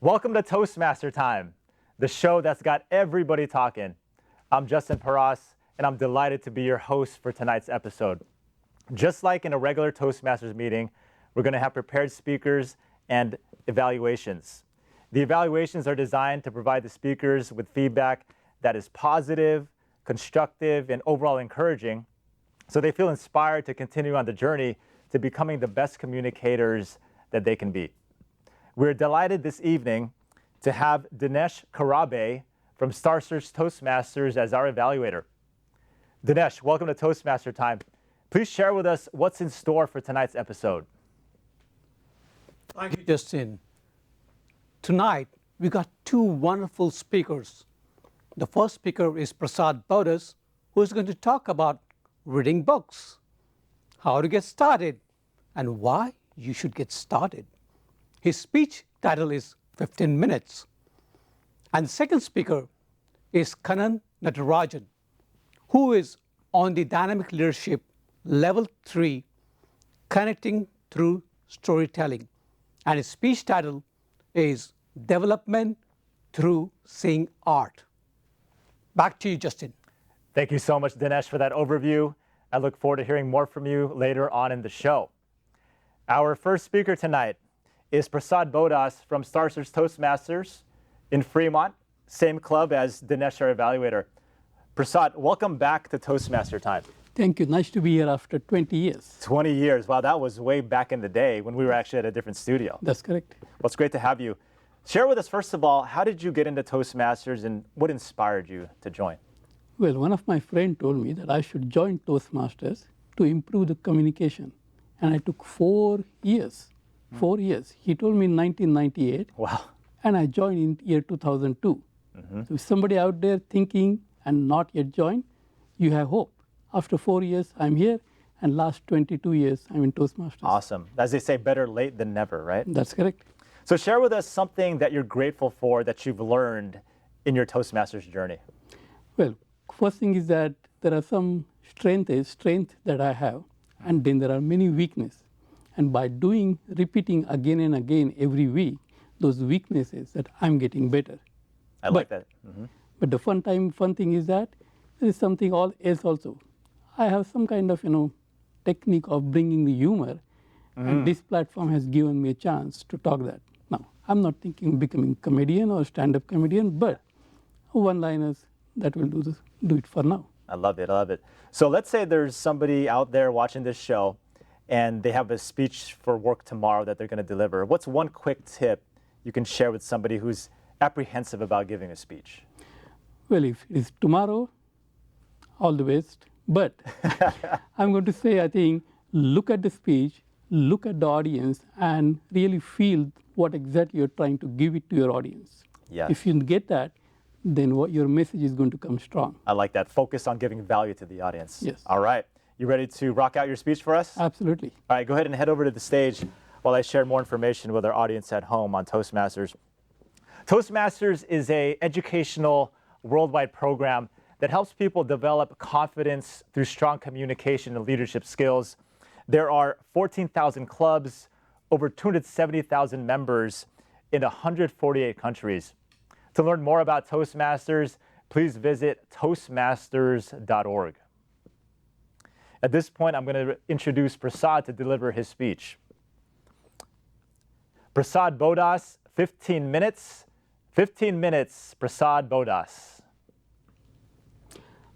Welcome to Toastmaster Time, the show that's got everybody talking. I'm Justin Paras, and I'm delighted to be your host for tonight's episode. Just like in a regular Toastmasters meeting, we're going to have prepared speakers and evaluations. The evaluations are designed to provide the speakers with feedback that is positive, constructive, and overall encouraging, so they feel inspired to continue on the journey to becoming the best communicators that they can be. We're delighted this evening to have Dinesh Kharabe from Star Search Toastmasters as our evaluator. Dinesh, welcome to Toastmaster Time. Please share with us what's in store for tonight's episode. Thank you, Justin. Tonight, we got two wonderful speakers. The first speaker is Prasad Bodas, who is going to talk about reading books, how to get started, and why you should get started. His speech title is 15 Minutes. And the second speaker is Kannan Natarajan, who is on the Dynamic Leadership Level 3, Connecting Through Storytelling. And his speech title is Development Through Seeing Art. Back to you, Justin. Thank you so much, Dinesh, for that overview. I look forward to hearing more from you later on in the show. Our first speaker tonight is Prasad Bodas from Star Search Toastmasters in Fremont, same club as Dinesh, our evaluator. Prasad, welcome back to Toastmaster Time. Thank you. Nice to be here after 20 years. 20 years. Wow, that was way back in the day when we were actually at a different studio. That's correct. Well, it's great to have you. Share with us, first of all, how did you get into Toastmasters and what inspired you to join? Well, one of my friends told me that I should join Toastmasters to improve the communication. And I took 4 years. 4 years. He told me in 1998. Wow. And I joined in year 2002. So if somebody out there thinking and not yet joined, you have hope. After 4 years, I'm here. And last 22 years, I'm in Toastmasters. Awesome. As they say, better late than never, right? That's correct. So share with us something that you're grateful for that you've learned in your Toastmasters journey. Well, first thing is that there are some strengths that I have, and then there are many weaknesses. And by repeating again and again every week, those weaknesses that I'm getting better. I like that. But the fun thing is that there is something else also. I have some kind of technique of bringing the humor, and this platform has given me a chance to talk that. Now, I'm not thinking becoming comedian or stand-up comedian, but one-liners that will do it for now. I love it. I love it. So let's say there's somebody out there watching this show and they have a speech for work tomorrow that they're going to deliver. What's one quick tip you can share with somebody who's apprehensive about giving a speech? Well, if it is tomorrow, all the best. But I'm going to say, I think, look at the speech, look at the audience, and really feel what exactly you're trying to give it to your audience. Yes. If you get that, then your message is going to come strong. I like that. Focus on giving value to the audience. Yes. All right. You ready to rock out your speech for us? Absolutely. All right, go ahead and head over to the stage while I share more information with our audience at home on Toastmasters. Toastmasters is an educational worldwide program that helps people develop confidence through strong communication and leadership skills. There are 14,000 clubs, over 270,000 members in 148 countries. To learn more about Toastmasters, please visit toastmasters.org. At this point, I'm going to introduce Prasad to deliver his speech. Prasad Bodas, 15 minutes. 15 minutes, Prasad Bodas.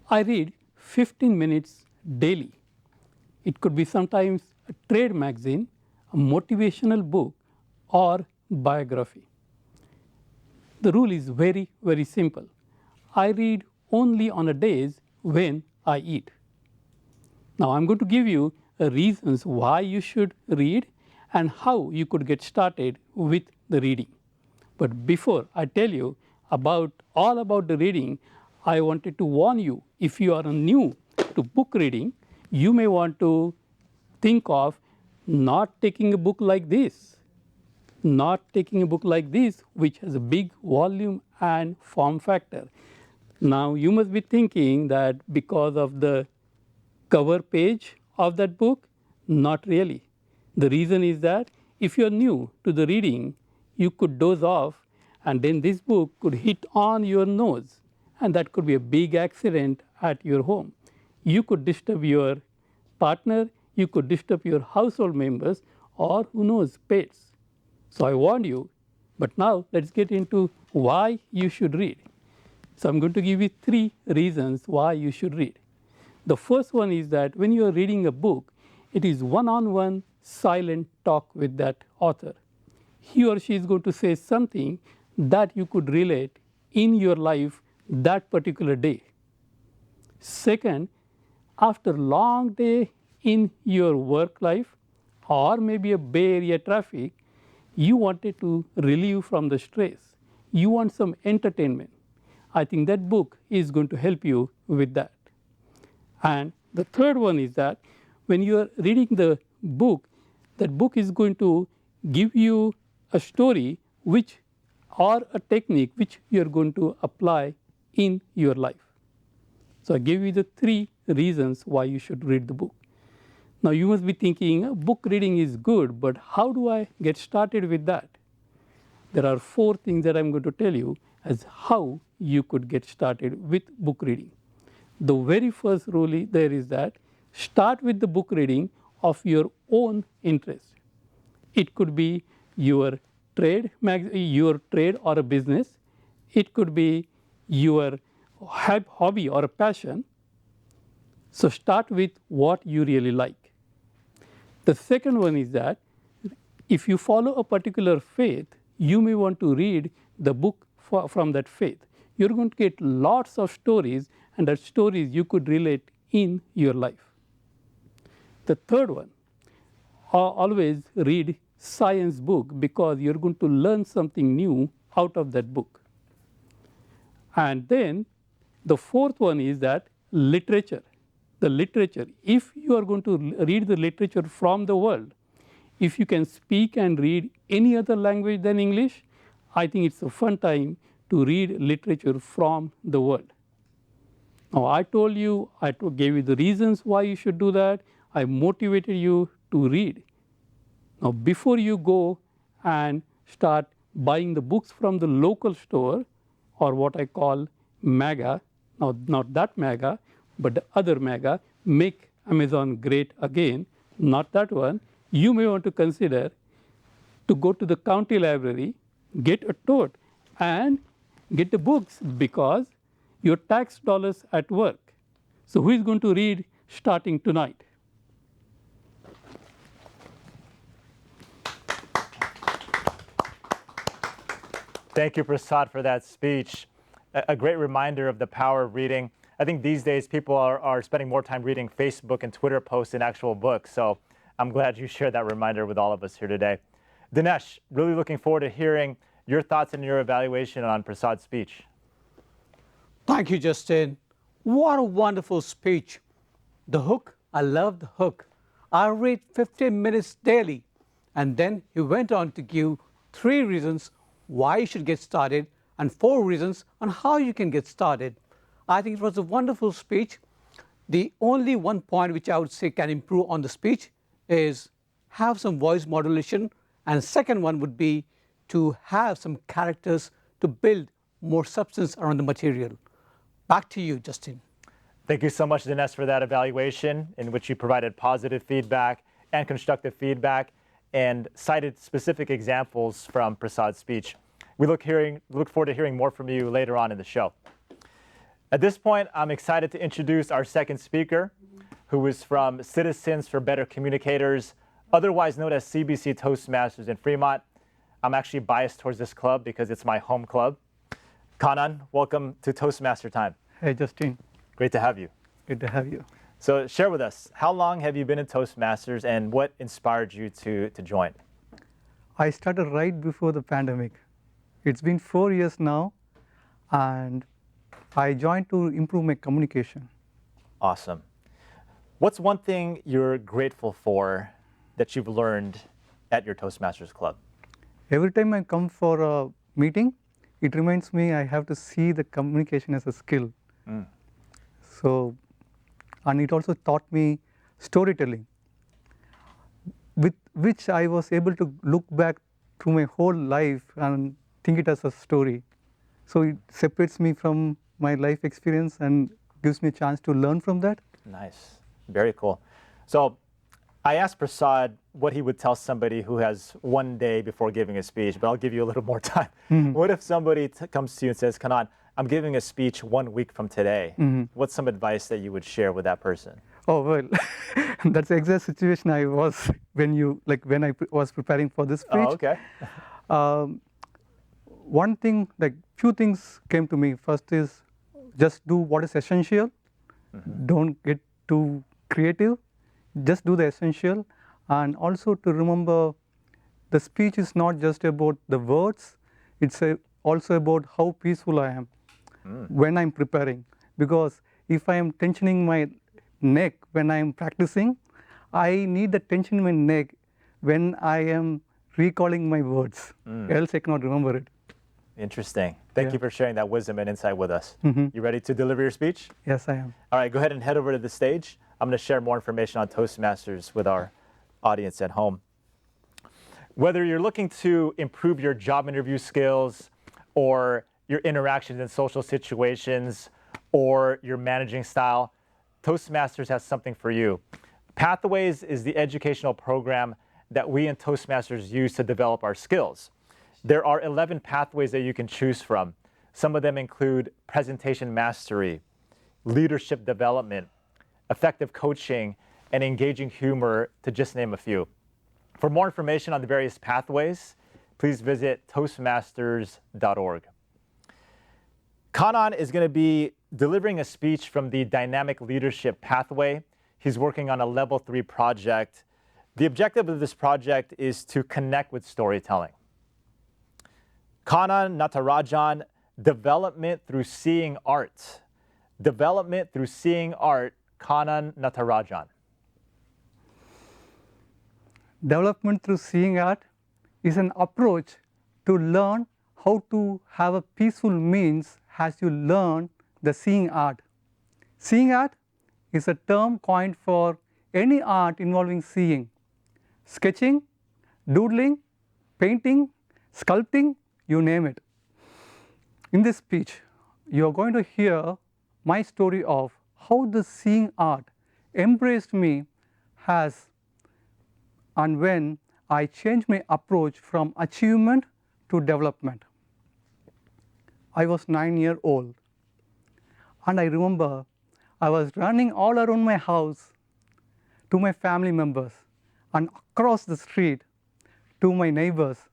I read 15 minutes daily. It could be sometimes a trade magazine, a motivational book, or biography. The rule is very, very simple. I read only on the days when I eat. Now, I'm going to give you reasons why you should read and how you could get started with the reading. But before I tell you all about the reading, I wanted to warn you, if you are new to book reading, you may want to think of not taking a book like this. Not taking a book like this, which has a big volume and form factor. Now, you must be thinking that because of the cover page of that book, not really. The reason is that if you're new to the reading, you could doze off and then this book could hit on your nose, and that could be a big accident at your home. You could disturb your partner, you could disturb your household members, or who knows, pets. So I warned you, but now let's get into why you should read. So I'm going to give you 3 reasons why you should read. The first one is that when you are reading a book, it is one-on-one silent talk with that author. He or she is going to say something that you could relate in your life that particular day. Second, after a long day in your work life or maybe a Bay Area traffic, you wanted to relieve from the stress. You want some entertainment. I think that book is going to help you with that. And the third one is that when you are reading the book, that book is going to give you a story which or a technique which you are going to apply in your life. So I gave you the 3 reasons why you should read the book. Now you must be thinking, book reading is good, but how do I get started with that? There are 4 things that I'm going to tell you as how you could get started with book reading. The very first rule there is that start with the book reading of your own interest. It could be your trade or a business. It could be your hobby or a passion. So start with what you really like. The second one is that if you follow a particular faith, you may want to read the book from that faith. You're going to get lots of stories, and that stories you could relate in your life. The third one, always read science book because you're going to learn something new out of that book. And then the fourth one is that literature. The literature, if you are going to read the literature from the world, if you can speak and read any other language than English, I think it's a fun time to read literature from the world. Now I told you, I gave you the reasons why you should do that. I motivated you to read. Now before you go and start buying the books from the local store, or what I call MAGA, now not that MAGA, but the other MAGA, Make Amazon Great Again, not that one, you may want to consider to go to the county library, get a tote, and get the books because your tax dollars at work. So who is going to read starting tonight? Thank you, Prasad, for that speech. A great reminder of the power of reading. I think these days people are spending more time reading Facebook and Twitter posts than actual books. So I'm glad you shared that reminder with all of us here today. Dinesh, really looking forward to hearing your thoughts and your evaluation on Prasad's speech. Thank you, Justin. What a wonderful speech. The hook, I love the hook. I read 15 minutes daily. And then he went on to give 3 reasons why you should get started and 4 reasons on how you can get started. I think it was a wonderful speech. The only one point which I would say can improve on the speech is have some voice modulation, and second one would be to have some characters to build more substance around the material. Back to you, Justin. Thank you so much, Dinesh, for that evaluation in which you provided positive feedback and constructive feedback and cited specific examples from Prasad's speech. We look forward to hearing more from you later on in the show. At this point, I'm excited to introduce our second speaker, who is from Citizens for Better Communicators, otherwise known as CBC Toastmasters in Fremont. I'm actually biased towards this club because it's my home club. Kannan, welcome to Toastmaster Time. Hey, Justin. Great to have you. Good to have you. So share with us, how long have you been in Toastmasters and what inspired you to join? I started right before the pandemic. It's been 4 years now, and I joined to improve my communication. Awesome. What's one thing you're grateful for that you've learned at your Toastmasters Club? Every time I come for a meeting, it reminds me I have to see the communication as a skill. So, and it also taught me storytelling, with which I was able to look back through my whole life and think it as a story. So it separates me from my life experience and gives me a chance to learn from that. Nice. Very cool. So I asked Prasad what he would tell somebody who has one day before giving a speech, but I'll give you a little more time. What if somebody comes to you and says, Kannan, I'm giving a speech 1 week from today. What's some advice that you would share with that person? Oh, well, that's the exact situation I was when I was preparing for this speech. Oh, okay. One thing, few things came to me. First is just do what is essential. Don't get too creative. Just do the essential. And also to remember, the speech is not just about the words. It's also about how peaceful I am when I'm preparing. Because if I am tensioning my neck when I am practicing, I need the tension in my neck when I am recalling my words. Else I cannot remember it. Interesting. Thank you for sharing that wisdom and insight with us. Mhm. You ready to deliver your speech? Yes, I am. All right, go ahead and head over to the stage. I'm going to share more information on Toastmasters with our audience at home. Whether you're looking to improve your job interview skills or your interactions in social situations or your managing style, Toastmasters has something for you. Pathways is the educational program that we in Toastmasters use to develop our skills. There are 11 pathways that you can choose from. Some of them include presentation mastery, leadership development, effective coaching, and engaging humor, to just name a few. For more information on the various pathways, please visit toastmasters.org. Kannan is going to be delivering a speech from the Dynamic Leadership Pathway. He's working on a Level 3 project. The objective of this project is to connect with storytelling. Kannan Natarajan, Development Through Seeing Art. Development Through Seeing Art, Kannan Natarajan. Development through seeing art is an approach to learn how to have a peaceful means as you learn the seeing art. Seeing art is a term coined for any art involving seeing. Sketching, doodling, painting, sculpting, you name it. In this speech, you are going to hear my story of how the seeing art embraced me as and when I changed my approach from achievement to development. I was 9 years old, and I remember I was running all around my house to my family members and across the street to my neighbors,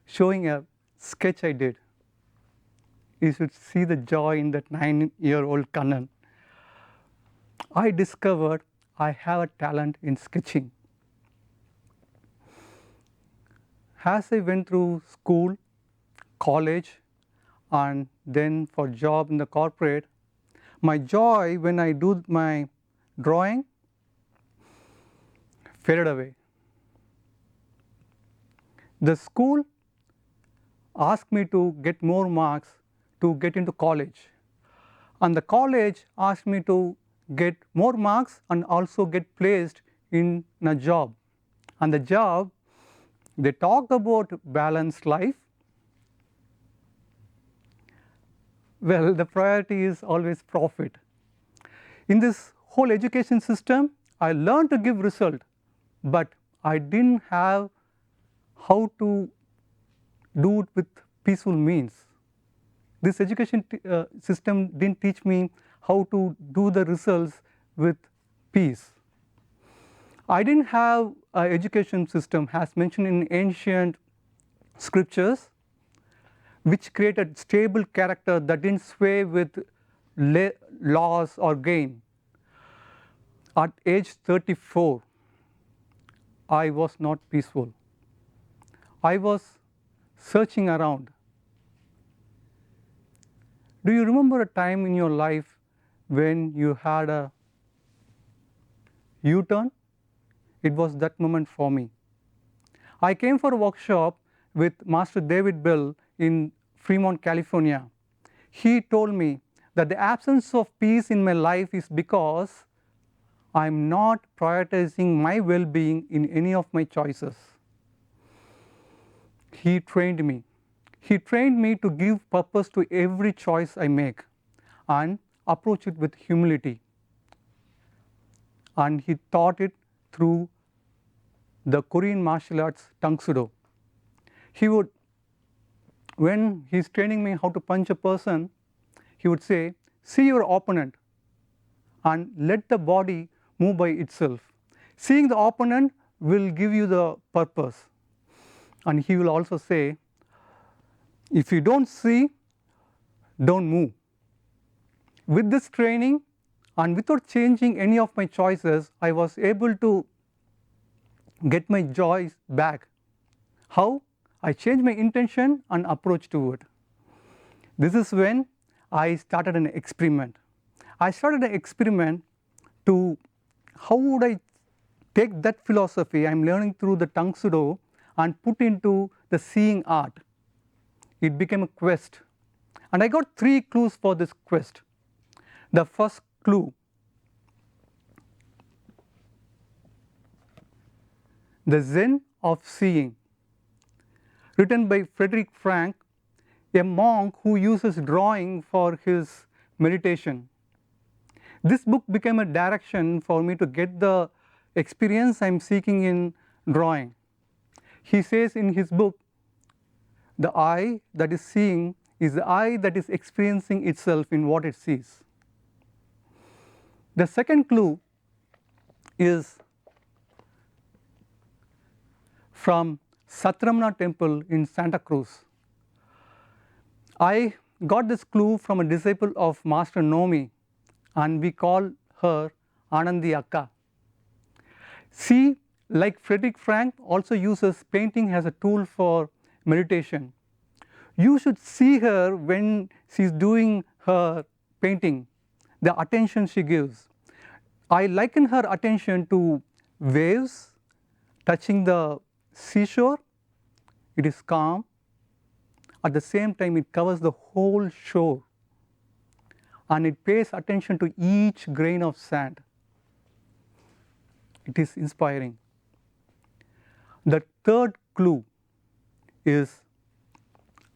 showing a sketch I did. You should see the joy in that 9-year-old Kannan. I discovered I have a talent in sketching. As I went through school, college, and then for job in the corporate, my joy when I do my drawing faded away. The school asked me to get more marks to get into college, and the college asked me to get more marks and also get placed in a job. And the job, they talk about balanced life. Well, the priority is always profit. In this whole education system, I learned to give result, but I didn't have how to do it with peaceful means. This education system didn't teach me how to do the results with peace. I didn't have an education system as mentioned in ancient scriptures, which created stable character that didn't sway with loss or gain. At age 34, I was not peaceful. I was searching around. Do you remember a time in your life when you had a U-turn? It was that moment for me. I came for a workshop with Master David Bell in Fremont, California. He told me that the absence of peace in my life is because I'm not prioritizing my well-being in any of my choices. He trained me. He trained me to give purpose to every choice I make and approach it with humility. And he taught it through the Korean martial arts Tang Soo Do. He would, when he's training me how to punch a person, he would say, see your opponent and let the body move by itself. Seeing the opponent will give you the purpose. And he will also say, if you don't see, don't move. With this training and without changing any of my choices, I was able to get my joy back. How? I changed my intention and approach to it. This is when I started an experiment. I started an experiment to how would I take that philosophy I'm learning through the Tang Soo Do and put into the seeing art. It became a quest. And I got 3 clues for this quest. The first clue, The Zen of Seeing, written by Frederick Frank, a monk who uses drawing for his meditation. This book became a direction for me to get the experience I'm seeking in drawing. He says in his book, the eye that is seeing is the eye that is experiencing itself in what it sees. The second clue is from Satramana temple in Santa Cruz. I got this clue from a disciple of Master Nomi, and we call her Anandi Akka. She, like Frederick Frank, also uses painting as a tool for meditation. You should see her when she's doing her painting, the attention she gives. I liken her attention to waves touching the seashore. It is calm. At the same time, it covers the whole shore, and it pays attention to each grain of sand. It is inspiring. The third clue is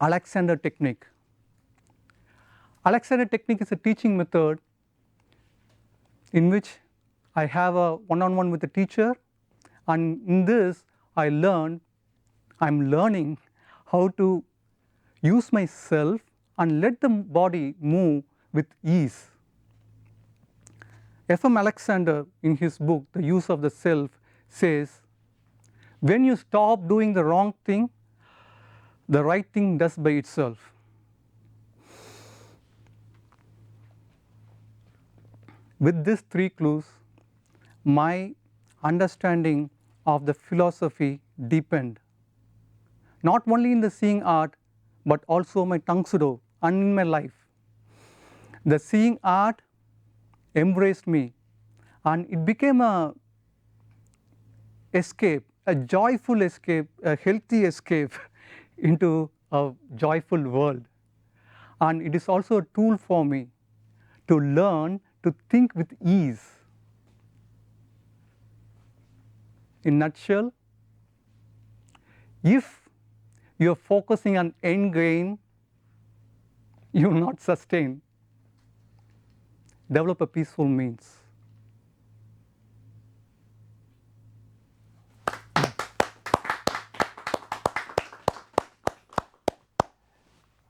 Alexander technique. Alexander technique is a teaching method in which I have a one-on-one with the teacher, and in this I'm learning how to use myself and let the body move with ease. F.M. Alexander, in his book, The Use of the Self, says, when you stop doing the wrong thing, the right thing does by itself. With these 3 clues, my understanding of the philosophy deepened, not only in the seeing art, but also my Tang Soo Do and in my life. The seeing art embraced me, and it became a escape, a joyful escape, a healthy escape into a joyful world. And it is also a tool for me to learn to think with ease. In a nutshell, if you are focusing on end gain, you will not sustain. Develop a peaceful means.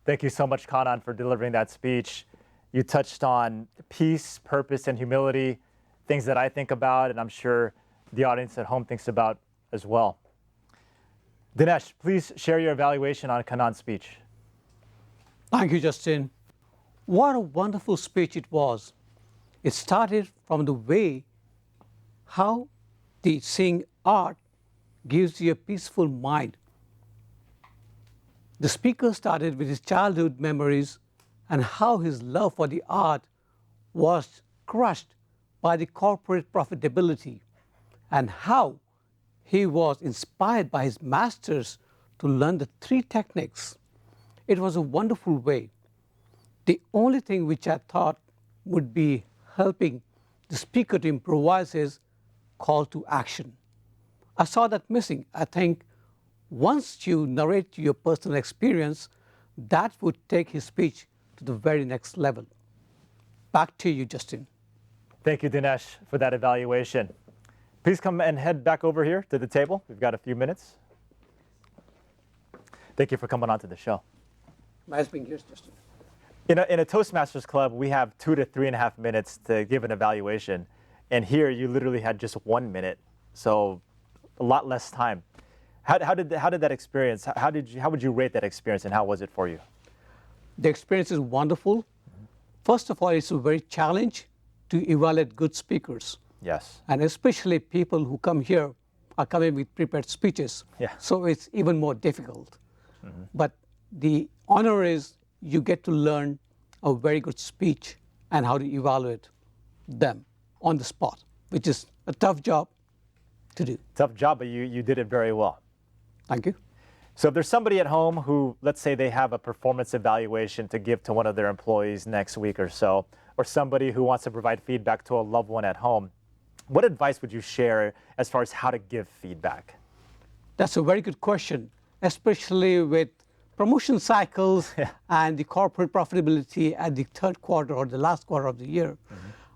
Thank you so much, Kannan, for delivering that speech. You touched on peace, purpose, and humility, things that I think about, and I'm sure the audience at home thinks about as well. Dinesh, please share your evaluation on Kannan's speech. Thank you, Justin. What a wonderful speech it was. It started from the way how the seeing art gives you a peaceful mind. The speaker started with his childhood memories and how his love for the art was crushed by the corporate profitability, and how he was inspired by his masters to learn the 3 techniques. It was a wonderful way. The only thing which I thought would be helping the speaker to improvise is call to action. I saw that missing. I think once you narrate your personal experience, that would take his speech to the very next level. Back to you, Justin. Thank you, Dinesh, for that evaluation. Please come and head back over here to the table. We've got a few minutes. Thank you for coming on to the show. Nice being here, Justin. In a Toastmasters club, we have 2 to 3.5 minutes to give an evaluation. And here, you literally had just 1 minute, so a lot less time. How did that experience, how would you rate that experience, and how was it for you? The experience is wonderful. First of all, it's a very challenge to evaluate good speakers. Yes. And especially people who come here are coming with prepared speeches. Yeah. So it's even more difficult. But the honor is you get to learn a very good speech and how to evaluate them on the spot, which is a tough job to do. Tough job, but you did it very well. Thank you. So if there's somebody at home who, let's say they have a performance evaluation to give to one of their employees next week or so, or somebody who wants to provide feedback to a loved one at home, what advice would you share as far as how to give feedback? That's a very good question, especially with promotion cycles and the corporate profitability at the third quarter or the last quarter of the year.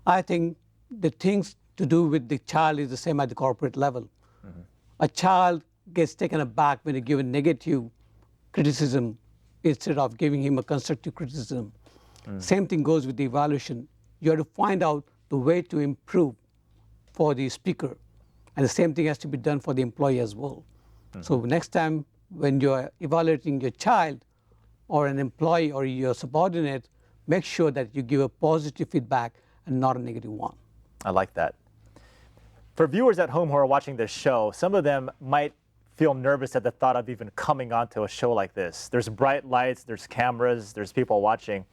I think the things to do with the child is the same at the corporate level. A child gets taken aback when you give a negative criticism instead of giving him a constructive criticism. Same thing goes with the evaluation. You have to find out the way to improve for the speaker. And the same thing has to be done for the employee as well. So next time when you're evaluating your child or an employee or your subordinate, make sure that you give a positive feedback and not a negative one. I like that. For viewers at home who are watching this show, some of them might feel nervous at the thought of even coming onto a show like this. There's bright lights, there's cameras, there's people watching.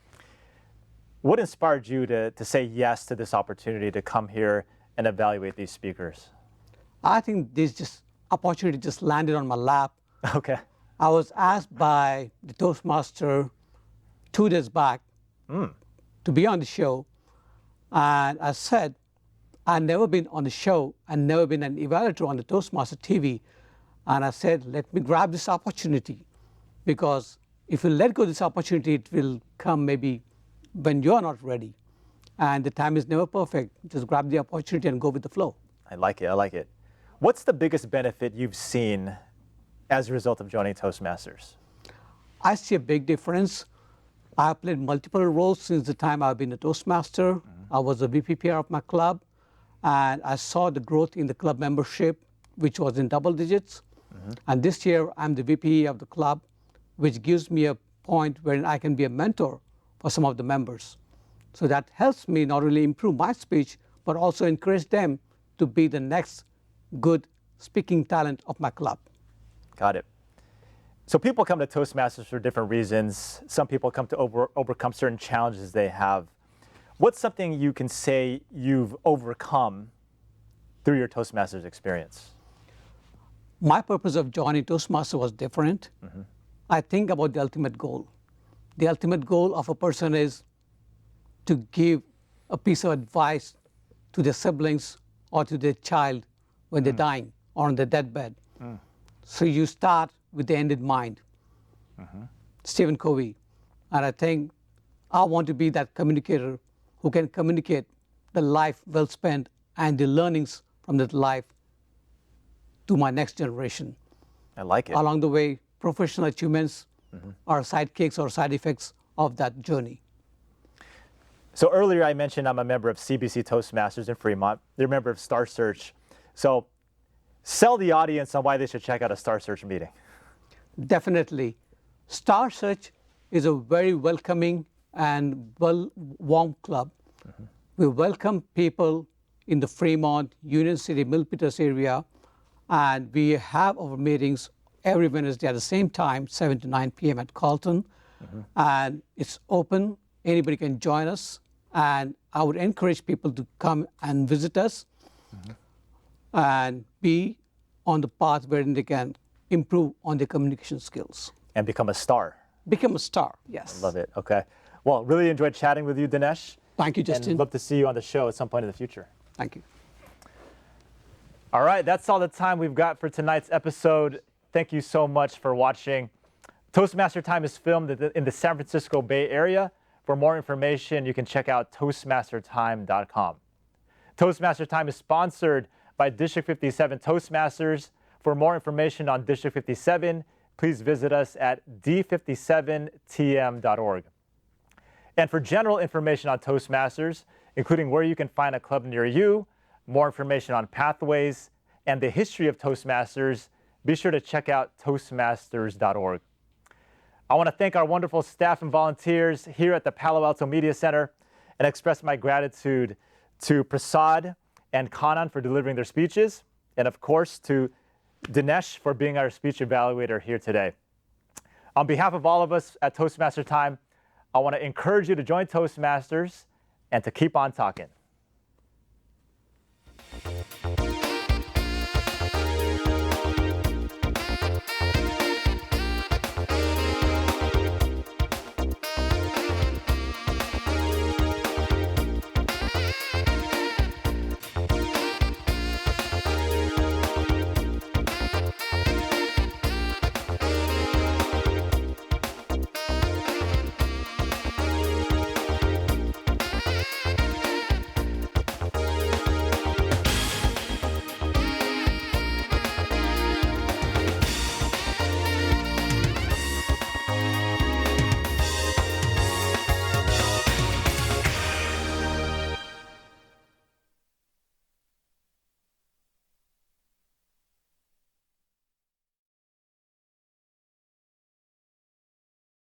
What inspired you to say yes to this opportunity to come here and evaluate these speakers? I think this opportunity just landed on my lap. Okay. I was asked by the Toastmaster 2 days back to be on the show. And I said, I've never been on the show and never been an evaluator on the Toastmaster TV. And I said, let me grab this opportunity, because if you let go of this opportunity, it will come maybe when you're not ready. And the time is never perfect. Just grab the opportunity and go with the flow. I like it. I like it. What's the biggest benefit you've seen as a result of joining Toastmasters? I see a big difference. I've played multiple roles since the time I've been a Toastmaster. I was a VPPR of my club, and I saw the growth in the club membership, which was in double digits. And this year, I'm the VP of the club, which gives me a point where I can be a mentor for some of the members. So that helps me not only improve my speech, but also encourage them to be the next good speaking talent of my club. Got it. So people come to Toastmasters for different reasons. Some people come to overcome certain challenges they have. What's something you can say you've overcome through your Toastmasters experience? My purpose of joining Toastmasters was different. I think about the ultimate goal. The ultimate goal of a person is to give a piece of advice to their siblings or to their child when they're dying or on their deathbed. So you start with the end in mind. Stephen Covey. And I think I want to be that communicator who can communicate the life well spent and the learnings from that life to my next generation. I like it. Along the way, professional achievements are sidekicks or side effects of that journey. So earlier I mentioned I'm a member of CBC Toastmasters in Fremont. You're a member of Star Search. So sell the audience on why they should check out a Star Search meeting. Definitely. Star Search is a very welcoming and warm club. We welcome people in the Fremont, Union City, Milpitas area, and we have our meetings every Wednesday at the same time, 7 to 9 p.m. at Carlton. And it's open. Anybody can join us. And I would encourage people to come and visit us and be on the path where they can improve on their communication skills. And become a star. Become a star, yes. Love it. Okay. Well, really enjoyed chatting with you, Dinesh. Thank you, Justin. And love to see you on the show at some point in the future. Thank you. All right, that's all the time we've got for tonight's episode. Thank you so much for watching. Toastmaster Time is filmed in the San Francisco Bay Area. For more information, you can check out toastmastertime.com. Toastmaster Time is sponsored by District 57 Toastmasters. For more information on District 57, please visit us at d57tm.org. And for general information on Toastmasters, including where you can find a club near you, more information on pathways, and the history of Toastmasters, be sure to check out toastmasters.org. I want to thank our wonderful staff and volunteers here at the Palo Alto Media Center and express my gratitude to Prasad and Kannan for delivering their speeches, and of course to Dinesh for being our speech evaluator here today. On behalf of all of us at Toastmaster Time, I want to encourage you to join Toastmasters and to keep on talking.